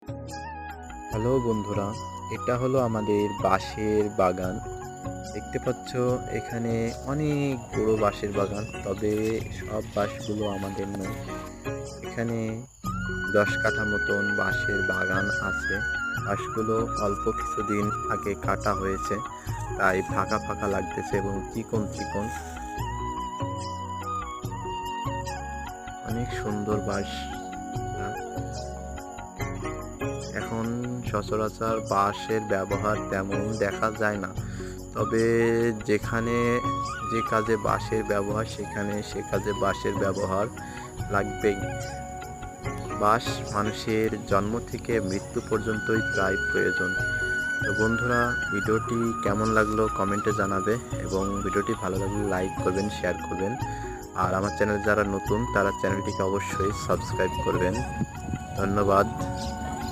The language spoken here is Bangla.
হ্যালো বন্ধুরা, এটা হলো আমাদের বাঁশের বাগান। দেখতে পাচ্ছ এখানে অনেক বড় বাঁশের বাগান, তবে সব বাঁশগুলো আমাদের নয়। এখানে 10 কাঠা মতন বাঁশের বাগান আছে। বাঁশগুলো অল্প কিছুদিন আগে কাটা হয়েছে, তাই ফাঁকা ফাঁকা লাগতেছে এবং চিকন চিকন। অনেক সুন্দর বাঁশ। এখন সচরাচর বাঁশের ব্যবহার তেমন দেখা যায় না, তবে যেখানে যে কাজে বাঁশের ব্যবহার সেখানে সে কাজে বাঁশের ব্যবহার লাগবেই। বাঁশ মানুষের জন্ম থেকে মৃত্যু পর্যন্তই প্রায় প্রয়োজন। তো বন্ধুরা, ভিডিওটি কেমন লাগলো কমেন্টে জানাবে এবং ভিডিওটি ভালো লাগলে লাইক করবেন, শেয়ার করবেন। আর আমার চ্যানেল যারা নতুন তারা চ্যানেলটিকে অবশ্যই সাবস্ক্রাইব করবেন। ধন্যবাদ।